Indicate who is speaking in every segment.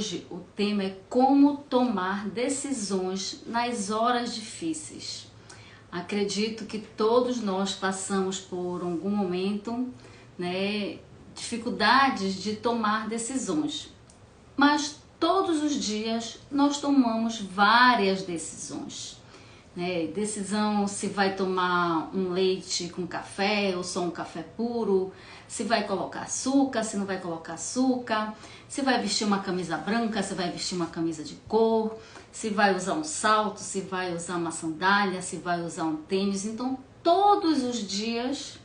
Speaker 1: hoje o tema é como tomar decisões nas horas difíceis. Acredito que todos nós passamos por algum momento, dificuldades de tomar decisões. Mas todos os dias nós tomamos várias decisões. Decisão se vai tomar um leite com café ou só um café puro, se vai colocar açúcar, se não vai colocar açúcar, se vai vestir uma camisa branca, se vai vestir uma camisa de cor, se vai usar um salto, se vai usar uma sandália, se vai usar um tênis. Então, todos os dias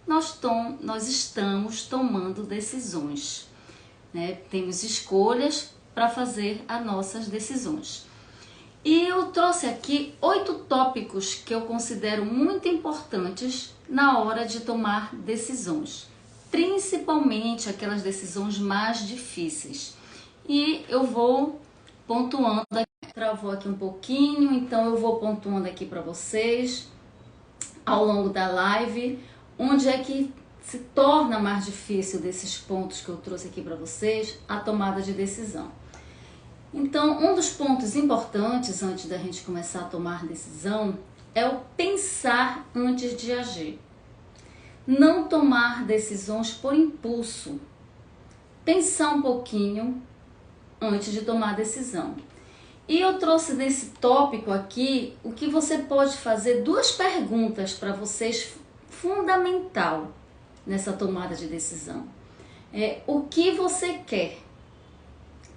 Speaker 1: nós estamos tomando decisões. Temos escolhas para fazer as nossas decisões. E eu trouxe aqui 8 tópicos que eu considero muito importantes na hora de tomar decisões, principalmente aquelas decisões mais difíceis. E eu vou pontuando aqui, travou aqui um pouquinho, então eu vou pontuando aqui para vocês ao longo da live, onde é que se torna mais difícil desses pontos que eu trouxe aqui para vocês, a tomada de decisão. Então, um dos pontos importantes antes da gente começar a tomar decisão é o pensar antes de agir. Não tomar decisões por impulso. Pensar um pouquinho antes de tomar decisão. E eu trouxe nesse tópico aqui o que você pode fazer, 2 perguntas para vocês fundamental nessa tomada de decisão. O que você quer?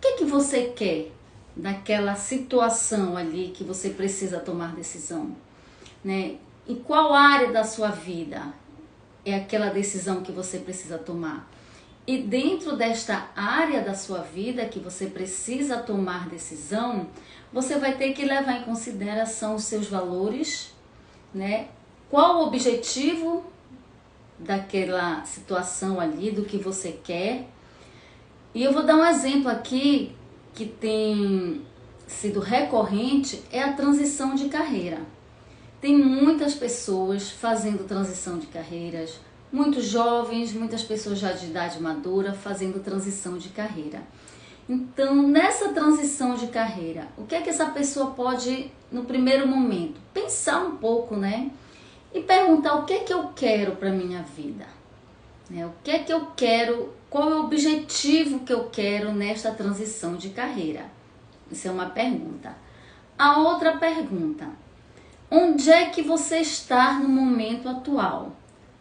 Speaker 1: O que você quer daquela situação ali que você precisa tomar decisão? Em qual área da sua vida é aquela decisão que você precisa tomar? E dentro desta área da sua vida que você precisa tomar decisão, você vai ter que levar em consideração os seus valores, qual o objetivo daquela situação ali, do que você quer. E eu vou dar um exemplo aqui que tem sido recorrente, é a transição de carreira. Tem muitas pessoas fazendo transição de carreiras, muitos jovens, muitas pessoas já de idade madura fazendo transição de carreira. Então, nessa transição de carreira, o que é que essa pessoa pode, no primeiro momento, pensar um pouco, e perguntar o que é que eu quero para minha vida? O que é que eu quero? Qual é o objetivo que eu quero nesta transição de carreira? Isso é uma pergunta. A outra pergunta: onde é que você está no momento atual?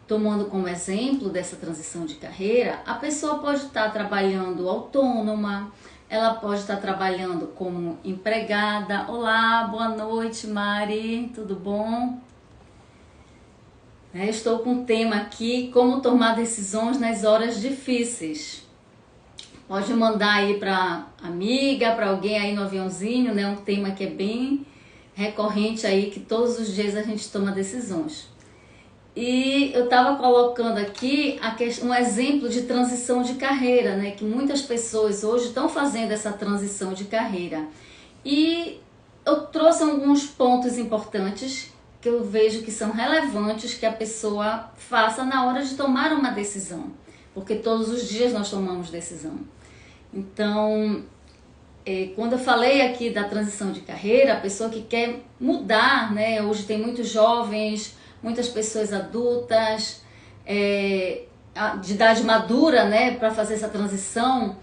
Speaker 1: Tomando como exemplo dessa transição de carreira, a pessoa pode estar trabalhando autônoma, ela pode estar trabalhando como empregada. Olá, boa noite, Mari, tudo bom? Estou com um tema aqui, como tomar decisões nas horas difíceis. Pode mandar aí para amiga, para alguém aí no aviãozinho, um tema que é bem recorrente aí, que todos os dias a gente toma decisões. E eu estava colocando aqui um exemplo de transição de carreira, que muitas pessoas hoje estão fazendo essa transição de carreira. E eu trouxe alguns pontos importantes que eu vejo que são relevantes que a pessoa faça na hora de tomar uma decisão, porque todos os dias nós tomamos decisão. Então, quando eu falei aqui da transição de carreira, a pessoa que quer mudar, hoje tem muitos jovens, muitas pessoas adultas, de idade madura, para fazer essa transição.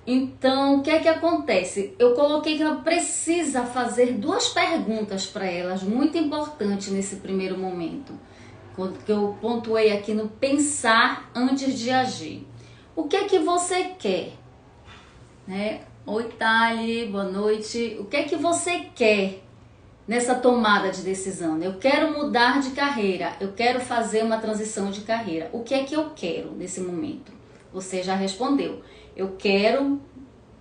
Speaker 1: Então, o que é que acontece? Eu coloquei que ela precisa fazer 2 perguntas para elas, muito importante nesse primeiro momento, que eu pontuei aqui no pensar antes de agir. O que é que você quer? Oi, Thali, boa noite. O que é que você quer nessa tomada de decisão? Eu quero mudar de carreira, eu quero fazer uma transição de carreira. O que é que eu quero nesse momento? Você já respondeu. Eu quero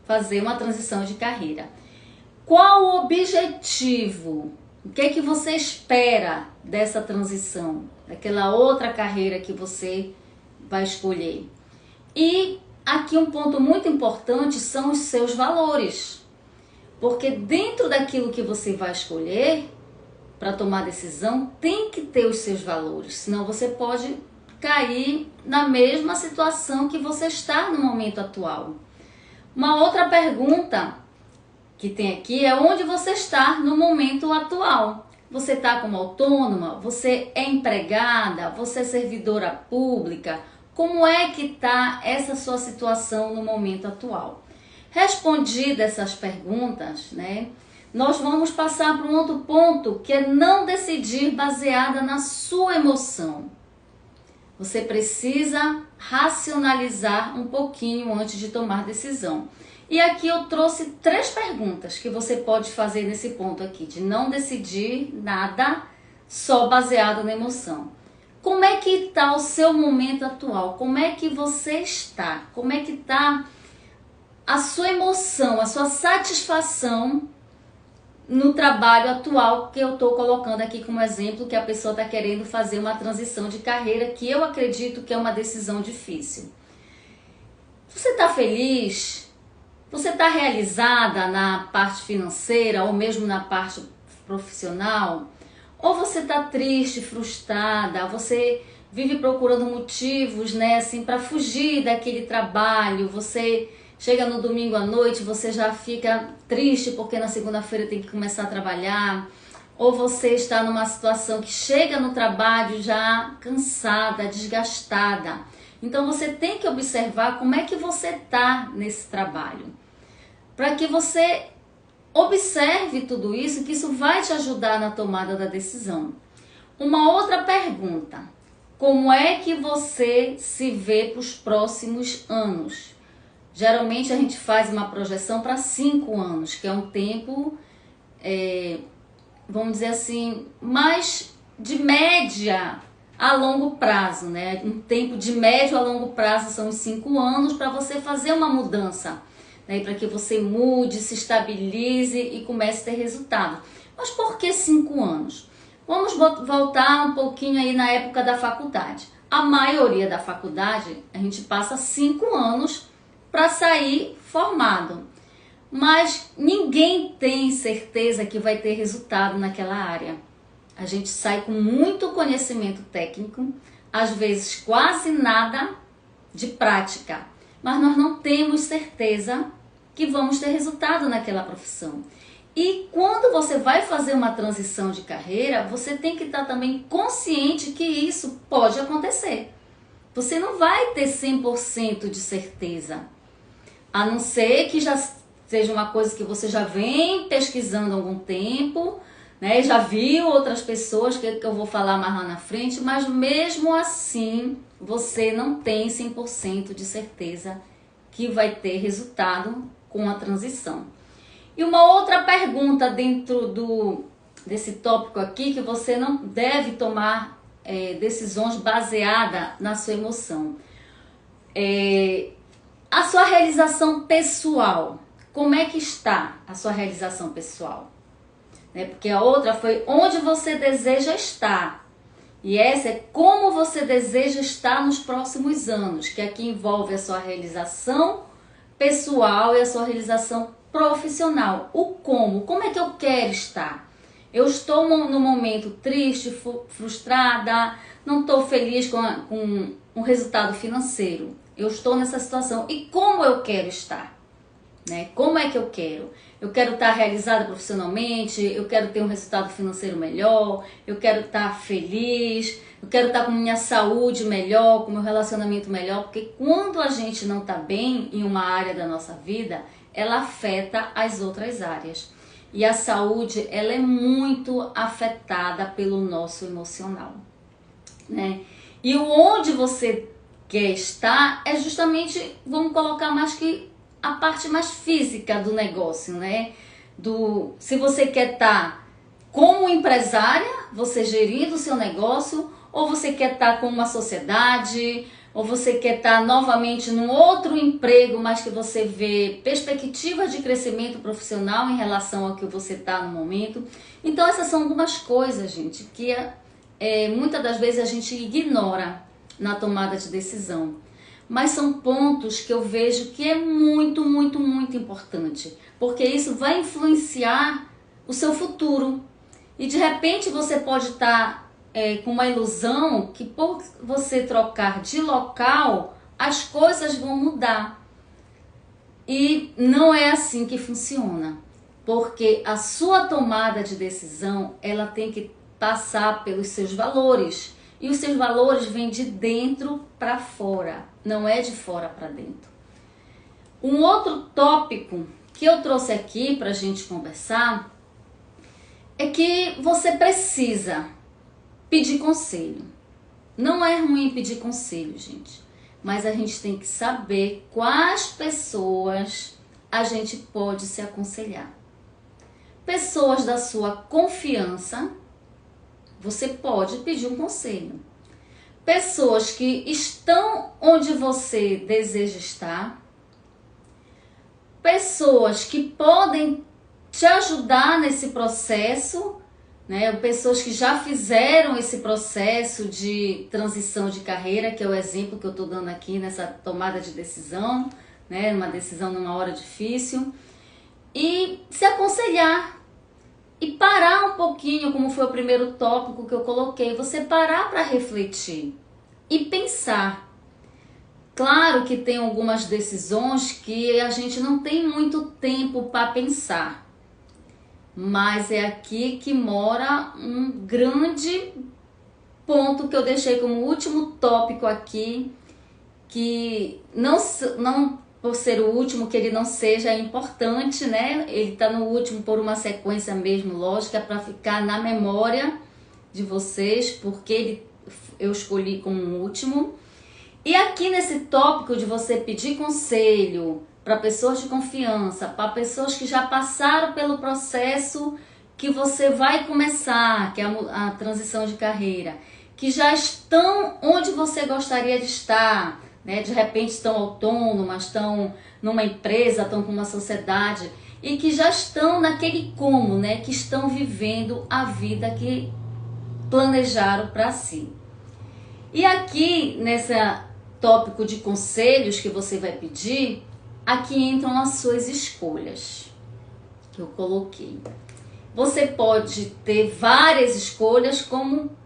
Speaker 1: fazer uma transição de carreira. Qual o objetivo? O que é que você espera dessa transição? Daquela outra carreira que você vai escolher? E aqui um ponto muito importante são os seus valores. Porque dentro daquilo que você vai escolher para tomar decisão, tem que ter os seus valores. Senão você pode cair na mesma situação que você está no momento atual. Uma outra pergunta que tem aqui é onde você está no momento atual. Você está como autônoma? Você é empregada? Você é servidora pública? Como é que está essa sua situação no momento atual? Respondidas essas perguntas, né, nós vamos passar para um outro ponto, que é não decidir baseada na sua emoção. Você precisa racionalizar um pouquinho antes de tomar decisão. E aqui eu trouxe 3 perguntas que você pode fazer nesse ponto aqui, de não decidir nada só baseado na emoção. Como é que está o seu momento atual? Como é que você está? Como é que está a sua emoção, a sua satisfação no trabalho atual que eu estou colocando aqui como exemplo, que a pessoa está querendo fazer uma transição de carreira, que eu acredito que é uma decisão difícil. Você está feliz? Você está realizada na parte financeira ou mesmo na parte profissional? Ou você está triste, frustrada? Você vive procurando motivos, né, assim, para fugir daquele trabalho? Você chega no domingo à noite, você já fica triste porque na segunda-feira tem que começar a trabalhar? Ou você está numa situação que chega no trabalho já cansada, desgastada? Então você tem que observar como é que você está nesse trabalho, para que você observe tudo isso, que isso vai te ajudar na tomada da decisão. Uma outra pergunta: como é que você se vê para os próximos anos? Geralmente a gente faz uma projeção para 5 anos, que é um tempo, vamos dizer assim, mais de média a longo prazo, né? Um tempo de médio a longo prazo são os 5 anos para você fazer uma mudança, né? Para que você mude, se estabilize e comece a ter resultado. Mas por que 5 anos? Vamos voltar um pouquinho aí na época da faculdade. A maioria da faculdade, a gente passa 5 anos para sair formado. Mas ninguém tem certeza que vai ter resultado naquela área. A gente sai com muito conhecimento técnico, às vezes quase nada de prática, mas nós não temos certeza que vamos ter resultado naquela profissão. E quando você vai fazer uma transição de carreira, você tem que estar também consciente que isso pode acontecer. Você não vai ter 100% de certeza, a não ser que já seja uma coisa que você já vem pesquisando há algum tempo, né? Já viu outras pessoas, que eu vou falar mais lá na frente, mas mesmo assim você não tem 100% de certeza que vai ter resultado com a transição. E uma outra pergunta dentro desse tópico aqui, que você não deve tomar decisões baseadas na sua emoção. A sua realização pessoal. Como é que está a sua realização pessoal? Porque a outra foi onde você deseja estar. E essa é como você deseja estar nos próximos anos, que aqui envolve a sua realização pessoal e a sua realização profissional. O como é que eu quero estar? Eu estou no momento triste, frustrada, não estou feliz com o resultado financeiro. Eu estou nessa situação. E como eu quero estar? Como é que eu quero? Eu quero estar realizada profissionalmente, eu quero ter um resultado financeiro melhor, eu quero estar feliz, eu quero estar com minha saúde melhor, com meu relacionamento melhor, porque quando a gente não está bem em uma área da nossa vida, ela afeta as outras áreas. E a saúde, ela é muito afetada pelo nosso emocional, né? E onde você quer estar é justamente, vamos colocar mais que a parte mais física do negócio, né? Se você quer estar como empresária, você gerindo o seu negócio, ou você quer estar com uma sociedade, ou você quer estar novamente num outro emprego, mas que você vê perspectivas de crescimento profissional em relação ao que você está no momento. Então essas são algumas coisas, gente, que muitas das vezes a gente ignora na tomada de decisão. Mas são pontos que eu vejo que é muito, muito, muito importante, porque isso vai influenciar o seu futuro. E de repente você pode estar com uma ilusão que por você trocar de local, as coisas vão mudar. E não é assim que funciona, porque a sua tomada de decisão, ela tem que passar pelos seus valores. E os seus valores vêm de dentro para fora, não é de fora para dentro. Um outro tópico que eu trouxe aqui para a gente conversar é que você precisa pedir conselho. Não é ruim pedir conselho, gente, mas a gente tem que saber quais pessoas a gente pode se aconselhar. Pessoas da sua confiança, você pode pedir um conselho. Pessoas que estão onde você deseja estar. Pessoas que podem te ajudar nesse processo, né? Pessoas que já fizeram esse processo de transição de carreira, que é o exemplo que eu estou dando aqui nessa tomada de decisão, né? Uma decisão numa hora difícil. E se aconselhar. E parar um pouquinho, como foi o primeiro tópico que eu coloquei, você parar para refletir e pensar. Claro que tem algumas decisões que a gente não tem muito tempo para pensar, mas é aqui que mora um grande ponto que eu deixei como último tópico aqui, que não por ser o último que ele não seja importante, né? Ele tá no último por uma sequência mesmo lógica, para ficar na memória de vocês, porque eu escolhi como último. E aqui nesse tópico de você pedir conselho para pessoas de confiança, para pessoas que já passaram pelo processo que você vai começar, que é a transição de carreira, que já estão onde você gostaria de estar, né? De repente estão autônomas, estão numa empresa, estão com uma sociedade e que já estão naquele como, né? Que estão vivendo a vida que planejaram para si. E aqui nesse tópico de conselhos que você vai pedir, aqui entram as suas escolhas que eu coloquei. Você pode ter várias escolhas, como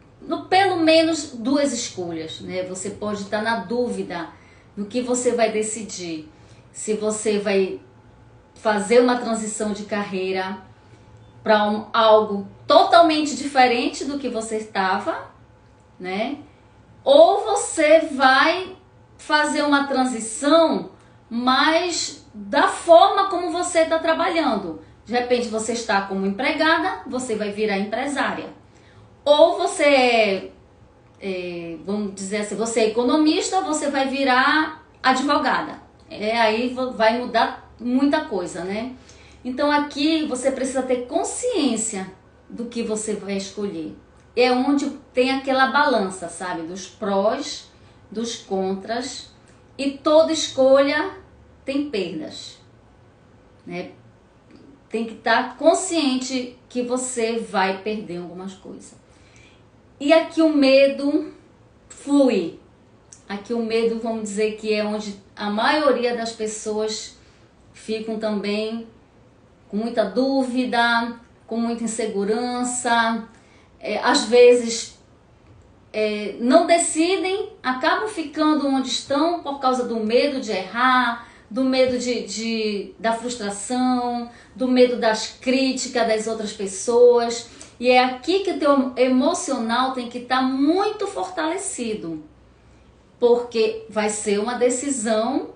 Speaker 1: pelo menos 2 escolhas, né? Você pode estar na dúvida do que você vai decidir. Se você vai fazer uma transição de carreira para algo totalmente diferente do que você estava, né? Ou você vai fazer uma transição, mas da forma como você está trabalhando. De repente você está como empregada, você vai virar empresária. Ou você vamos dizer assim, você é economista, você vai virar advogada. Aí vai mudar muita coisa, né? Então aqui você precisa ter consciência do que você vai escolher. É onde tem aquela balança, sabe? Dos prós, dos contras. E toda escolha tem perdas, né? Tem que estar consciente que você vai perder algumas coisas. E aqui o medo flui. Aqui o medo, vamos dizer que é onde a maioria das pessoas ficam também com muita dúvida, com muita insegurança, às vezes não decidem, acabam ficando onde estão por causa do medo de errar, do medo da frustração, do medo das críticas das outras pessoas. E é aqui que o teu emocional tem que estar muito fortalecido, porque vai ser uma decisão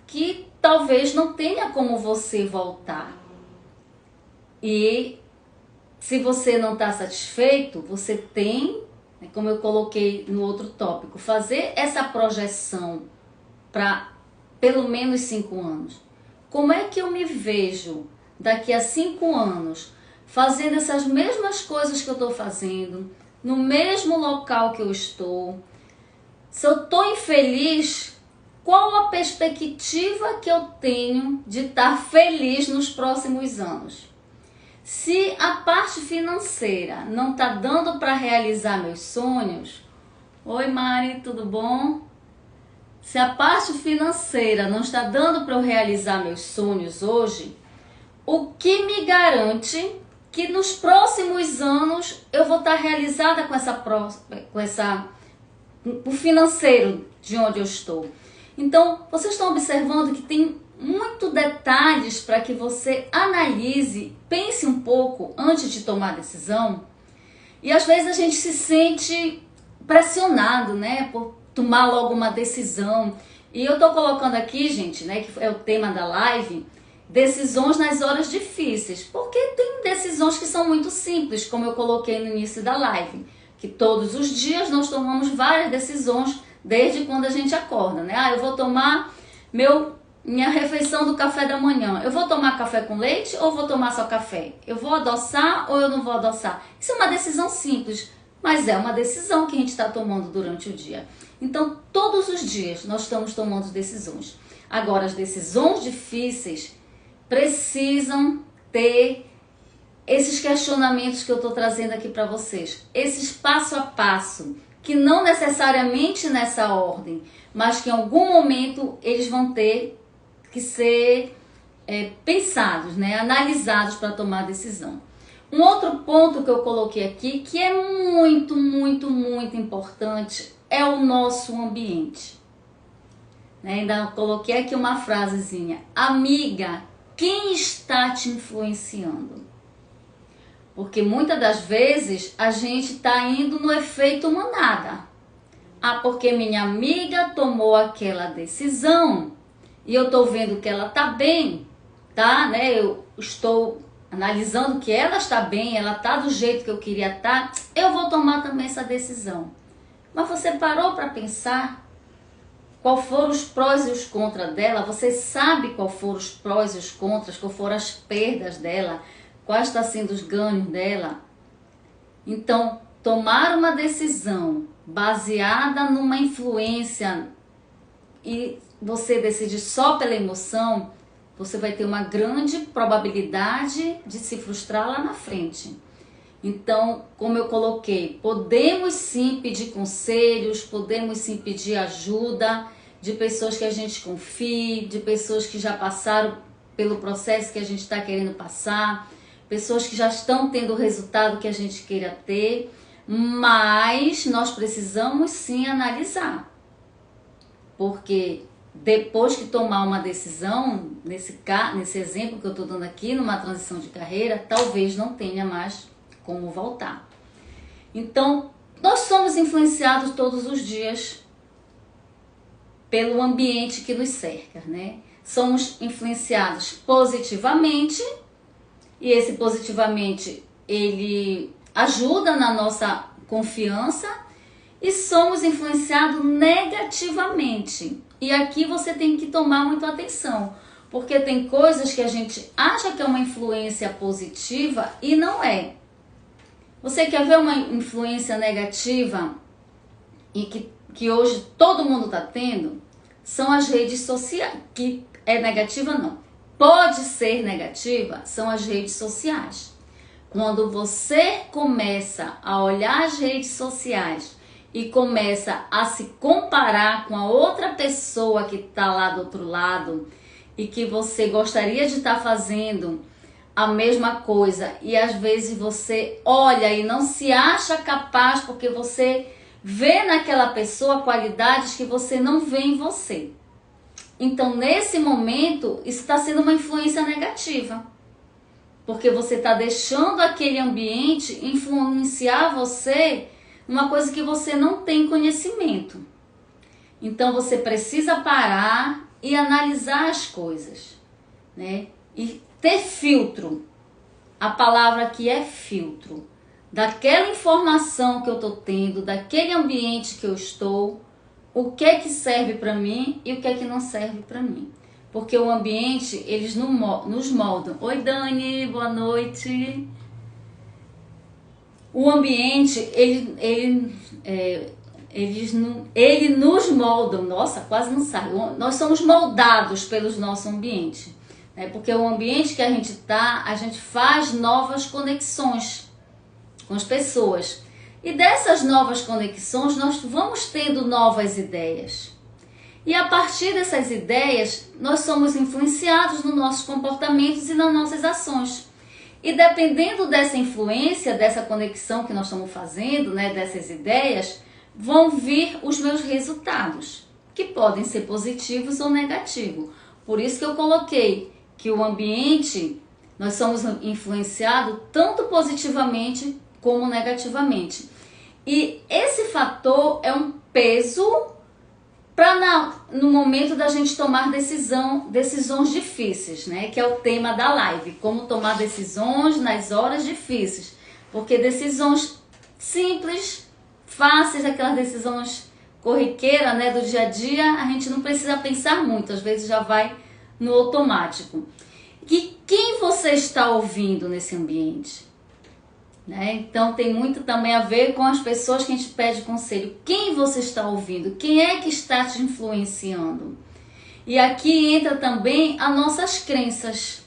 Speaker 1: que talvez não tenha como você voltar. E se você não está satisfeito, você tem, como eu coloquei no outro tópico, fazer essa projeção para pelo menos 5 anos. Como é que eu me vejo daqui a 5 anos fazendo essas mesmas coisas que eu estou fazendo, no mesmo local que eu estou? Se eu estou infeliz, qual a perspectiva que eu tenho de estar feliz nos próximos anos? Se a parte financeira não está dando para realizar meus sonhos... Oi Mari, tudo bom? Se a parte financeira não está dando para eu realizar meus sonhos hoje, o que me garante que nos próximos anos eu vou estar realizada com o financeiro de onde eu estou? Então, vocês estão observando que tem muito detalhes para que você analise, pense um pouco antes de tomar a decisão. E às vezes a gente se sente pressionado, né, por tomar logo uma decisão. E eu tô colocando aqui, gente, né, que é o tema da live, decisões nas horas difíceis. Porque tem decisões que são muito simples, como eu coloquei no início da live, que todos os dias nós tomamos várias decisões desde quando a gente acorda, né? Ah, eu vou tomar minha refeição do café da manhã. Eu vou tomar café com leite ou vou tomar só café? Eu vou adoçar ou eu não vou adoçar? Isso é uma decisão simples, mas é uma decisão que a gente está tomando durante o dia. Então, todos os dias nós estamos tomando decisões. Agora, as decisões difíceis precisam ter esses questionamentos que eu estou trazendo aqui para vocês. Esses passo a passo, que não necessariamente nessa ordem, mas que em algum momento eles vão ter que ser pensados, né? Analisados para tomar decisão. Um outro ponto que eu coloquei aqui, que é muito, muito, muito importante, é o nosso ambiente. Né? Ainda coloquei aqui uma frasezinha. Amiga, quem está te influenciando? Porque muitas das vezes a gente está indo no efeito manada. Ah, porque minha amiga tomou aquela decisão e eu estou vendo que ela está bem, tá? Né? Eu estou analisando que ela está bem, ela está do jeito que eu queria estar, eu vou tomar também essa decisão. Mas você parou para pensar qual foram os prós e os contras dela? Você sabe qual foram os prós e os contras, qual foram as perdas dela, quais estão sendo os ganhos dela? Então, tomar uma decisão baseada numa influência e você decidir só pela emoção, você vai ter uma grande probabilidade de se frustrar lá na frente. Então, como eu coloquei, podemos sim pedir conselhos, podemos sim pedir ajuda de pessoas que a gente confie, de pessoas que já passaram pelo processo que a gente está querendo passar, pessoas que já estão tendo o resultado que a gente queira ter, mas nós precisamos sim analisar. Porque depois que tomar uma decisão, nesse exemplo que eu estou dando aqui, numa transição de carreira, talvez não tenha mais como voltar. Então, nós somos influenciados todos os dias pelo ambiente que nos cerca, né? Somos influenciados positivamente, e esse positivamente, ele ajuda na nossa confiança, e somos influenciados negativamente. E aqui você tem que tomar muita atenção, porque tem coisas que a gente acha que é uma influência positiva e não é. Você quer ver uma influência negativa e que hoje todo mundo está tendo? São as redes sociais. Que é negativa não. Pode ser negativa, são as redes sociais. Quando você começa a olhar as redes sociais e começa a se comparar com a outra pessoa que está lá do outro lado e que você gostaria de estar fazendo a mesma coisa, e às vezes você olha e não se acha capaz porque você vê naquela pessoa qualidades que você não vê em você. Então, nesse momento, isso está sendo uma influência negativa, porque você está deixando aquele ambiente influenciar você numa coisa que você não tem conhecimento. Então, você precisa parar e analisar as coisas, né? E ter filtro. A palavra aqui é filtro. Daquela informação que eu estou tendo, daquele ambiente que eu estou, o que é que serve para mim e o que é que não serve para mim. Porque o ambiente, eles nos moldam. Oi, Dani, boa noite. O ambiente, ele nos molda. Nossa, quase não sai. Nós somos moldados pelos nosso ambiente. Né? Porque o ambiente que a gente está, a gente faz novas conexões com as pessoas. E dessas novas conexões, nós vamos tendo novas ideias. E a partir dessas ideias, nós somos influenciados nos nossos comportamentos e nas nossas ações. E dependendo dessa influência, dessa conexão que nós estamos fazendo, né, dessas ideias, vão vir os meus resultados, que podem ser positivos ou negativos. Por isso que eu coloquei que o ambiente, nós somos influenciados tanto positivamente como negativamente. E esse fator é um peso para no momento da gente tomar decisões difíceis, né? Que é o tema da live, como tomar decisões nas horas difíceis. Porque decisões simples, fáceis, aquelas decisões corriqueiras, né, do dia a dia, a gente não precisa pensar muito, às vezes já vai no automático. E quem você está ouvindo nesse ambiente? Né? Então tem muito também a ver com as pessoas que a gente pede conselho. Quem você está ouvindo? Quem é que está te influenciando? E aqui entra também as nossas crenças.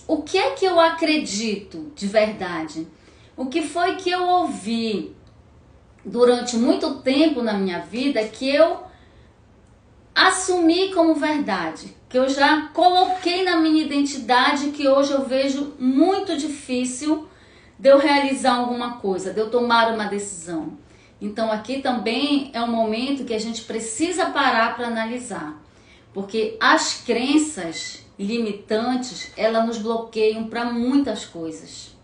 Speaker 1: O que é que eu acredito de verdade? O que foi que eu ouvi durante muito tempo na minha vida que eu assumi como verdade? Que eu já coloquei na minha identidade, que hoje eu vejo muito difícil de eu realizar alguma coisa, de eu tomar uma decisão. Então aqui também é um momento que a gente precisa parar para analisar. Porque as crenças limitantes, elas nos bloqueiam para muitas coisas.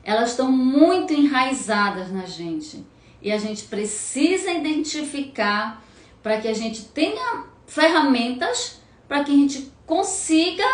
Speaker 1: Elas estão muito enraizadas na gente. E a gente precisa identificar para que a gente tenha ferramentas para que a gente consiga,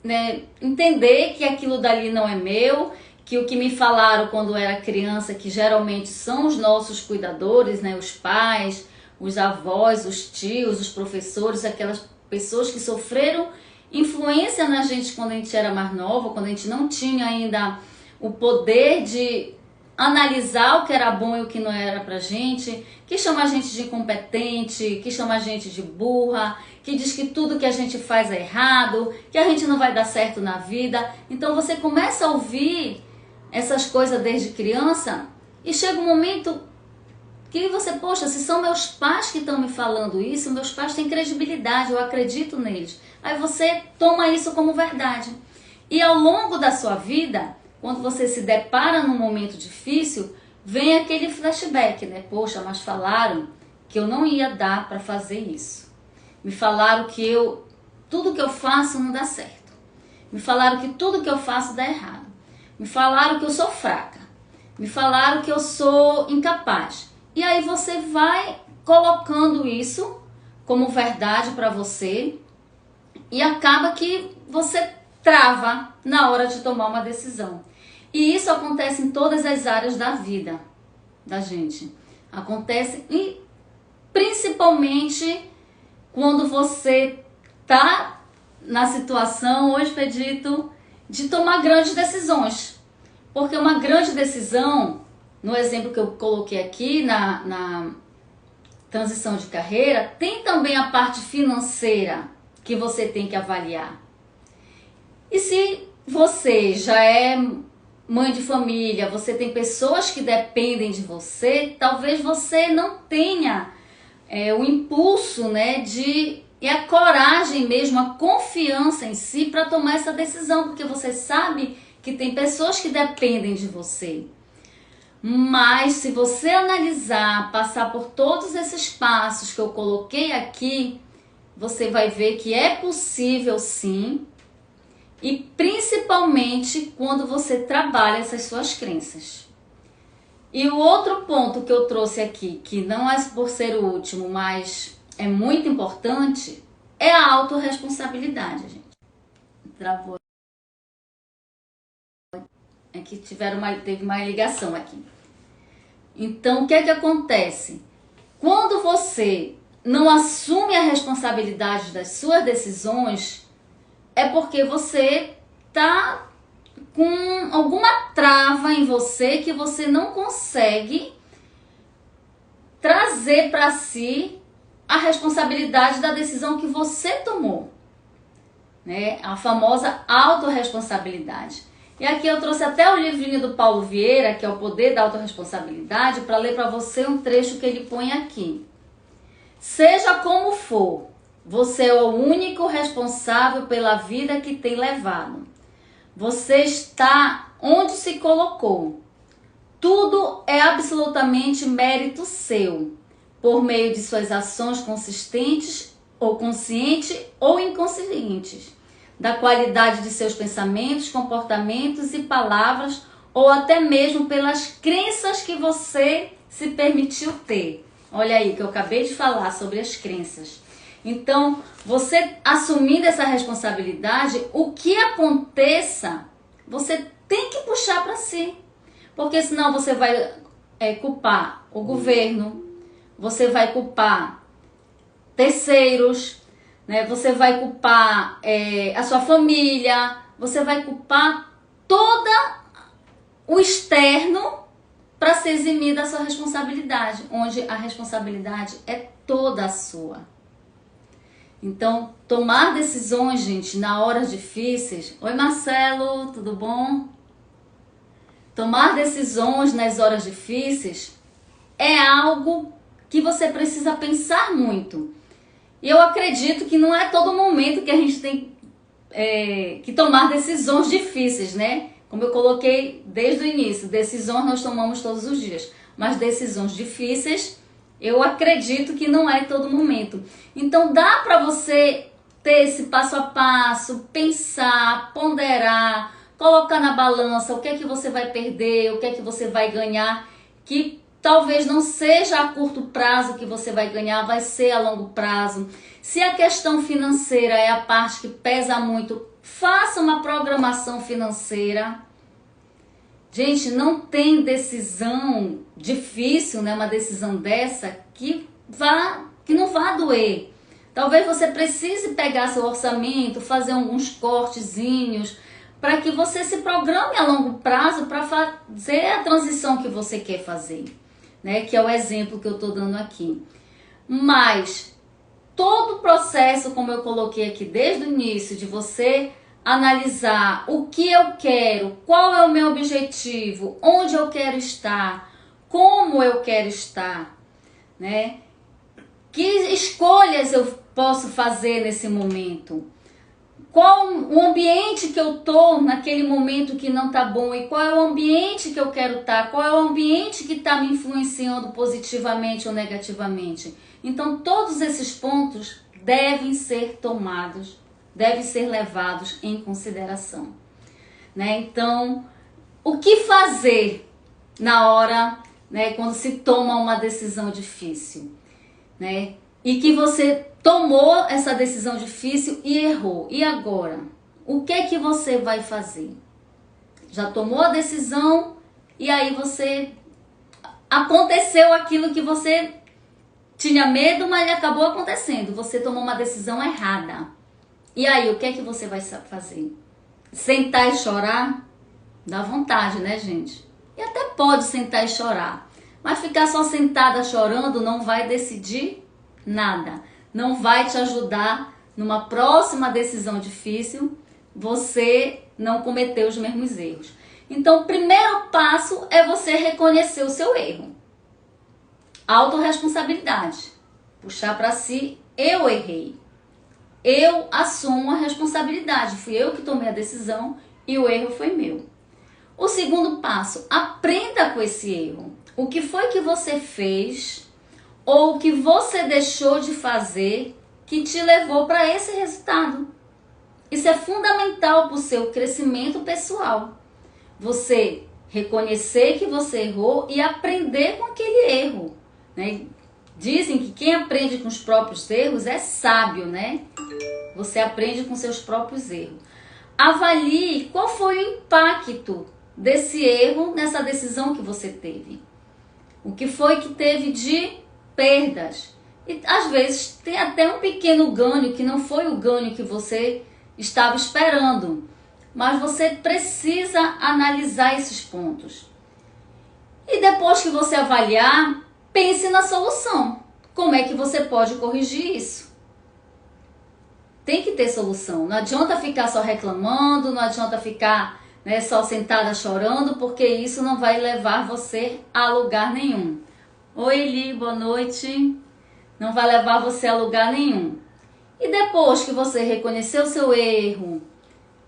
Speaker 1: né, entender que aquilo dali não é meu, que o que me falaram quando eu era criança, que geralmente são os nossos cuidadores, né, os pais, os avós, os tios, os professores, aquelas pessoas que sofreram influência na gente quando a gente era mais nova, quando a gente não tinha ainda o poder de analisar o que era bom e o que não era pra gente, que chama a gente de incompetente, que chama a gente de burra, que diz que tudo que a gente faz é errado, que a gente não vai dar certo na vida. Então você começa a ouvir essas coisas desde criança e chega um momento que você, poxa, se são meus pais que estão me falando isso, meus pais têm credibilidade, eu acredito neles. Aí você toma isso como verdade. E ao longo da sua vida, quando você se depara num momento difícil, vem aquele flashback, né? Poxa, mas falaram que eu não ia dar para fazer isso. Me falaram que tudo que eu faço não dá certo. Me falaram que tudo que eu faço dá errado. Me falaram que eu sou fraca. Me falaram que eu sou incapaz. E aí você vai colocando isso como verdade para você e acaba que você trava na hora de tomar uma decisão. E isso acontece em todas as áreas da vida da gente. Acontece principalmente quando você tá na situação, hoje Pedrito, de tomar grandes decisões. Porque uma grande decisão, no exemplo que eu coloquei aqui, na transição de carreira, tem também a parte financeira que você tem que avaliar. E se você já é mãe de família, você tem pessoas que dependem de você, talvez você não tenha o impulso, né, e a coragem mesmo, a confiança em si para tomar essa decisão, porque você sabe que tem pessoas que dependem de você. Mas se você analisar, passar por todos esses passos que eu coloquei aqui, você vai ver que é possível sim, e principalmente quando você trabalha essas suas crenças. E o outro ponto que eu trouxe aqui, que não é por ser o último, mas é muito importante, é a autorresponsabilidade, gente. Travou. É que teve uma ligação aqui. Então, o que é que acontece? Quando você não assume a responsabilidade das suas decisões, é porque você tá com alguma trava em você que você não consegue trazer para si a responsabilidade da decisão que você tomou, né? A famosa autorresponsabilidade. E aqui eu trouxe até o livrinho do Paulo Vieira, que é O Poder da Autorresponsabilidade, para ler para você um trecho que ele põe aqui. Seja como for, você é o único responsável pela vida que tem levado. Você está onde se colocou. Tudo é absolutamente mérito seu, por meio de suas ações consistentes ou consciente ou inconscientes, da qualidade de seus pensamentos, comportamentos e palavras, ou até mesmo pelas crenças que você se permitiu ter. Olha aí que eu acabei de falar sobre as crenças. Então, você assumindo essa responsabilidade, o que aconteça, você tem que puxar para si. Porque senão você vai culpar o governo, você vai culpar terceiros, né? Você vai culpar a sua família, você vai culpar todo o externo para se eximir da sua responsabilidade, onde a responsabilidade é toda sua. Então, tomar decisões, gente, na horas difíceis... Oi, Marcelo, tudo bom? Tomar decisões nas horas difíceis é algo que você precisa pensar muito. E eu acredito que não é todo momento que a gente tem que tomar decisões difíceis, né? Como eu coloquei desde o início, decisões nós tomamos todos os dias. Mas decisões difíceis, eu acredito que não é todo momento. Então dá para você ter esse passo a passo, pensar, ponderar, colocar na balança o que é que você vai perder, o que é que você vai ganhar, que talvez não seja a curto prazo que você vai ganhar, vai ser a longo prazo. Se a questão financeira é a parte que pesa muito, faça uma programação financeira. Gente, não tem decisão difícil, né? Uma decisão dessa que não vá doer. Talvez você precise pegar seu orçamento, fazer alguns cortezinhos, para que você se programe a longo prazo para fazer a transição que você quer fazer, né? Que é o exemplo que eu estou dando aqui. Mas todo o processo, como eu coloquei aqui desde o início, de você analisar o que eu quero, qual é o meu objetivo, onde eu quero estar, como eu quero estar, né? Que escolhas eu posso fazer nesse momento? Qual o ambiente que eu tô naquele momento que não tá bom e qual é o ambiente que eu quero estar? Qual é o ambiente que está me influenciando positivamente ou negativamente? Então, todos esses pontos devem ser tomados, devem ser levados em consideração, né? Então, o que fazer na hora, né, quando se toma uma decisão difícil, né? E que você tomou essa decisão difícil e errou. E agora? O que é que você vai fazer? Já tomou a decisão e aí aconteceu aquilo que você tinha medo, mas acabou acontecendo. Você tomou uma decisão errada. E aí, o que é que você vai fazer? Sentar e chorar? Dá vontade, né, gente? E até pode sentar e chorar. Mas ficar só sentada chorando não vai decidir nada. Não vai te ajudar numa próxima decisão difícil, você não cometer os mesmos erros. Então, o primeiro passo é você reconhecer o seu erro. Autorresponsabilidade. Puxar para si, eu errei. Eu assumo a responsabilidade. Fui eu que tomei a decisão e o erro foi meu. O segundo passo, aprenda com esse erro. O que foi que você fez ou o que você deixou de fazer que te levou para esse resultado? Isso é fundamental para o seu crescimento pessoal. Você reconhecer que você errou e aprender com aquele erro, né? Dizem que quem aprende com os próprios erros é sábio, né? Você aprende com seus próprios erros. Avalie qual foi o impacto desse erro nessa decisão que você teve. O que foi que teve de perdas. E às vezes tem até um pequeno ganho que não foi o ganho que você estava esperando. Mas você precisa analisar esses pontos. E depois que você avaliar, pense na solução. Como é que você pode corrigir isso? Tem que ter solução. Não adianta ficar só reclamando, não adianta ficar, né, só sentada chorando, porque isso não vai levar você a lugar nenhum. Oi, Eli, boa noite. Não vai levar você a lugar nenhum. E depois que você reconheceu o seu erro,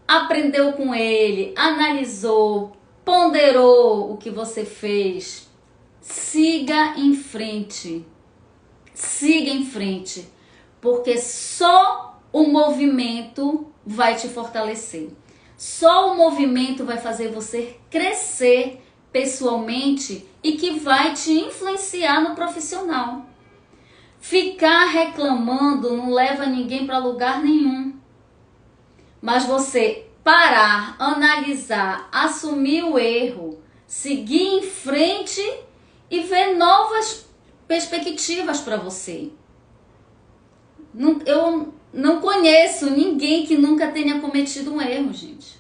Speaker 1: aprendeu com ele, analisou, ponderou o que você fez, siga em frente. Siga em frente. porque só o movimento vai te fortalecer. Só o movimento vai fazer você crescer pessoalmente e que vai te influenciar no profissional. Ficar reclamando não leva ninguém para lugar nenhum. Mas você parar, analisar, assumir o erro, seguir em frente e ver novas perspectivas para você. Eu não conheço ninguém que nunca tenha cometido um erro, gente.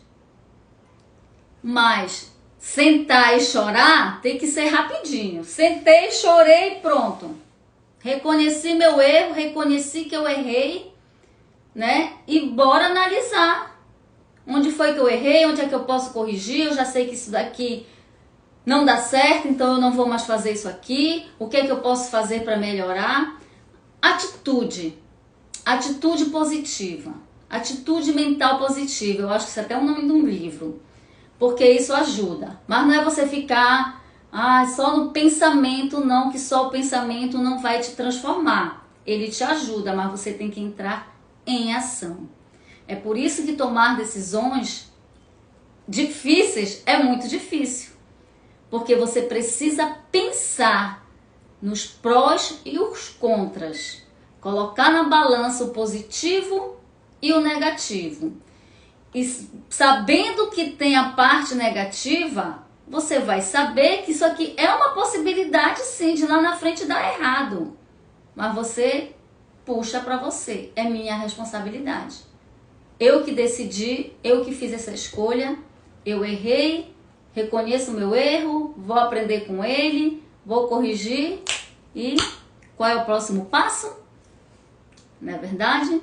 Speaker 1: Mas sentar e chorar tem que ser rapidinho. Sentei, chorei, pronto. Reconheci meu erro, reconheci que eu errei, né? E bora analisar. Onde foi que eu errei, onde é que eu posso corrigir? Eu já sei que isso daqui não dá certo, então eu não vou mais fazer isso aqui. O que é que eu posso fazer para melhorar? Atitude. Atitude positiva. Atitude mental positiva. Eu acho que isso é até o nome de um livro. Porque isso ajuda. Mas não é você ficar só no pensamento, não, que só o pensamento não vai te transformar. Ele te ajuda, mas você tem que entrar em ação. É por isso que tomar decisões difíceis é muito difícil. Porque você precisa pensar nos prós e os contras. Colocar na balança o positivo e o negativo. E sabendo que tem a parte negativa, você vai saber que isso aqui é uma possibilidade sim de lá na frente dar errado. Mas você puxa para você. É minha responsabilidade. Eu que decidi, eu que fiz essa escolha, eu errei, reconheço o meu erro, vou aprender com ele, vou corrigir e qual é o próximo passo? Não é verdade?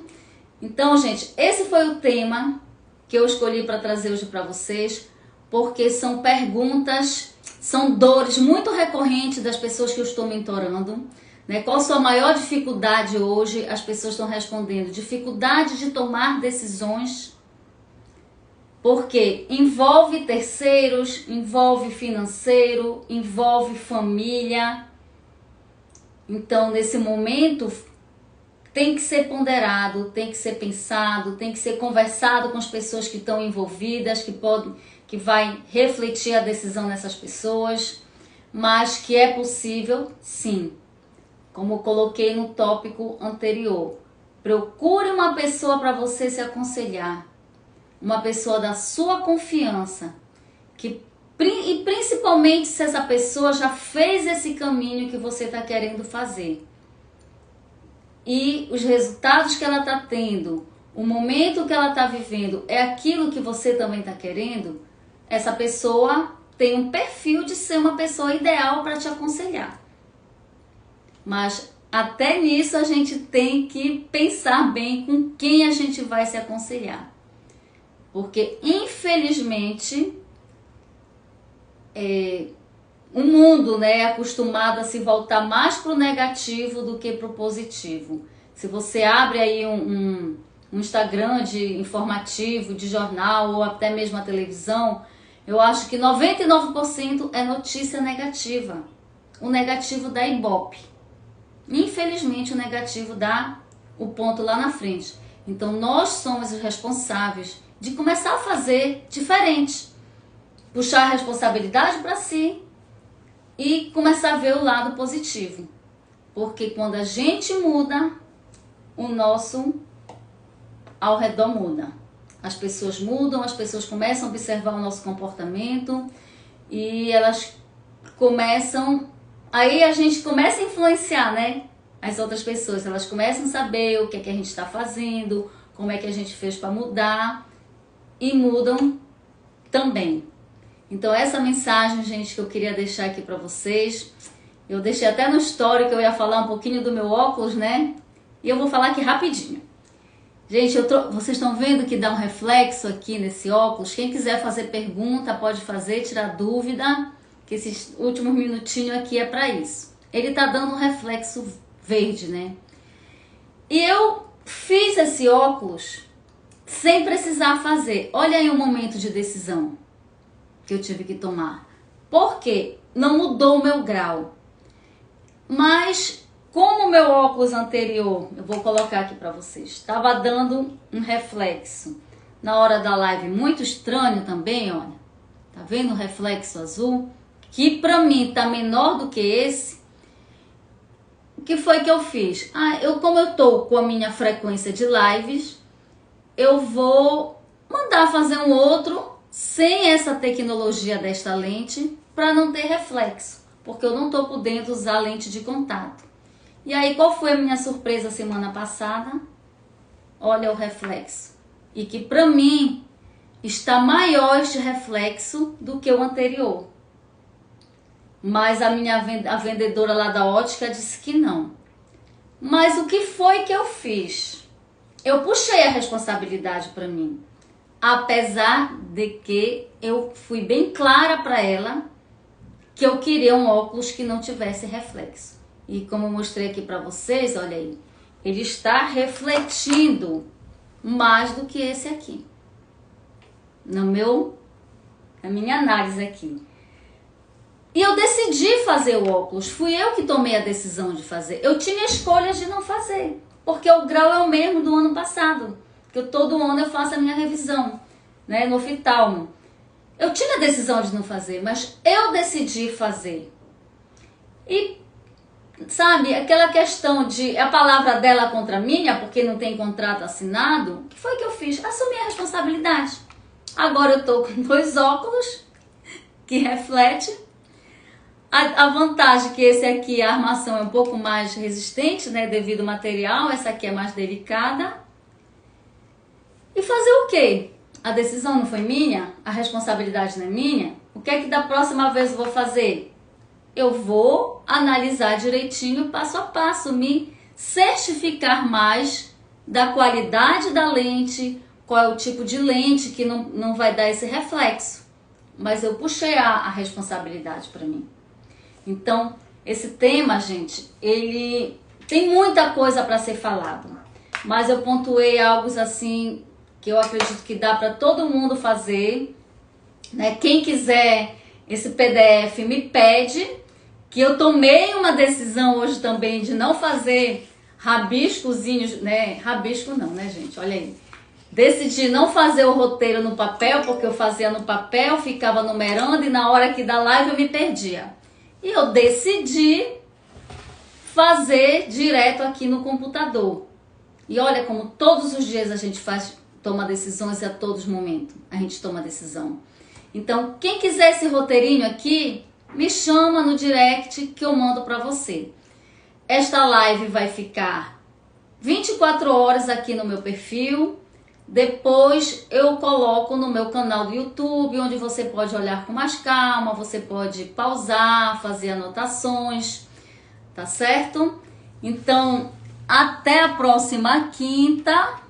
Speaker 1: Então, gente, esse foi o tema que eu escolhi para trazer hoje para vocês, porque são perguntas, são dores muito recorrentes das pessoas que eu estou mentorando. Né? Qual a sua maior dificuldade hoje? As pessoas estão respondendo: dificuldade de tomar decisões, porque envolve terceiros, envolve financeiro, envolve família. Então, nesse momento, tem que ser ponderado, tem que ser pensado, tem que ser conversado com as pessoas que estão envolvidas, que vai refletir a decisão nessas pessoas, mas que é possível, sim. Como eu coloquei no tópico anterior, procure uma pessoa para você se aconselhar, uma pessoa da sua confiança, e principalmente se essa pessoa já fez esse caminho que você está querendo fazer. E os resultados que ela está tendo, o momento que ela está vivendo, é aquilo que você também está querendo, essa pessoa tem um perfil de ser uma pessoa ideal para te aconselhar. Mas até nisso a gente tem que pensar bem com quem a gente vai se aconselhar. Porque, infelizmente, o mundo, né, é acostumado a se voltar mais para o negativo do que para o positivo. Se você abre aí um Instagram de informativo, de jornal ou até mesmo a televisão, eu acho que 99% é notícia negativa. O negativo dá ibope. Infelizmente, o negativo dá o ponto lá na frente. Então, nós somos os responsáveis de começar a fazer diferente. Puxar a responsabilidade para si e começar a ver o lado positivo. Porque quando a gente muda, o nosso ao redor muda. As pessoas mudam, as pessoas começam a observar o nosso comportamento e elas começam... Aí a gente começa a influenciar, né? As outras pessoas, elas começam a saber o que é que a gente está fazendo, como é que a gente fez para mudar e mudam também. Então essa mensagem, gente, que eu queria deixar aqui para vocês, eu deixei até no story que eu ia falar um pouquinho do meu óculos, né? E eu vou falar aqui rapidinho. Gente, vocês estão vendo que dá um reflexo aqui nesse óculos? Quem quiser fazer pergunta pode fazer, tirar dúvida, que esses últimos minutinhos aqui é para isso. Ele tá dando um reflexo verde, né? E eu fiz esse óculos sem precisar fazer. Olha aí o momento de decisão que eu tive que tomar. Por quê? Não mudou o meu grau. Mas como o meu óculos anterior, eu vou colocar aqui para vocês, estava dando um reflexo na hora da live muito estranho também, olha. Tá vendo o reflexo azul? Que pra mim tá menor do que esse. O que foi que eu fiz? Como eu tô com a minha frequência de lives, eu vou mandar fazer um outro sem essa tecnologia desta lente para não ter reflexo, porque eu não tô podendo usar lente de contato. E aí, qual foi a minha surpresa semana passada? Olha o reflexo. E que para mim está maior este reflexo do que o anterior. Mas a vendedora lá da ótica disse que não. Mas o que foi que eu fiz? Eu puxei a responsabilidade para mim. Apesar de que eu fui bem clara para ela que eu queria um óculos que não tivesse reflexo. E como eu mostrei aqui para vocês, olha aí, ele está refletindo mais do que esse aqui. Na minha análise aqui. E eu decidi fazer o óculos. Fui eu que tomei a decisão de fazer. Eu tinha escolhas de não fazer. Porque o grau é o mesmo do ano passado. Que todo ano eu faço a minha revisão, né, no oftalmo. Eu tinha a decisão de não fazer, mas eu decidi fazer. E, sabe, aquela questão de a palavra dela contra a minha, porque não tem contrato assinado, o que foi que eu fiz? Assumi a responsabilidade. Agora eu tô com 2 óculos que reflete. A vantagem é que esse aqui, a armação é um pouco mais resistente, né, devido ao material. Essa aqui é mais delicada. E fazer o quê? A decisão não foi minha? A responsabilidade não é minha? O que é que da próxima vez eu vou fazer? Eu vou analisar direitinho, passo a passo, me certificar mais da qualidade da lente, qual é o tipo de lente que não vai dar esse reflexo. Mas eu puxei a responsabilidade para mim. Então, esse tema, gente, ele tem muita coisa para ser falado. Mas eu pontuei algo assim que eu acredito que dá para todo mundo fazer, né? Quem quiser esse PDF me pede, que eu tomei uma decisão hoje também de não fazer rabiscozinhos, né? Rabisco não, né, gente? Olha aí. Decidi não fazer o roteiro no papel, porque eu fazia no papel, ficava numerando e na hora que da live eu me perdia. E eu decidi fazer direto aqui no computador. E olha como todos os dias a gente toma decisões e a todos os momentos a gente toma decisão. Então, quem quiser esse roteirinho aqui, me chama no direct que eu mando para você. Esta live vai ficar 24 horas aqui no meu perfil. Depois eu coloco no meu canal do YouTube, onde você pode olhar com mais calma, você pode pausar, fazer anotações, tá certo? Então, até a próxima quinta.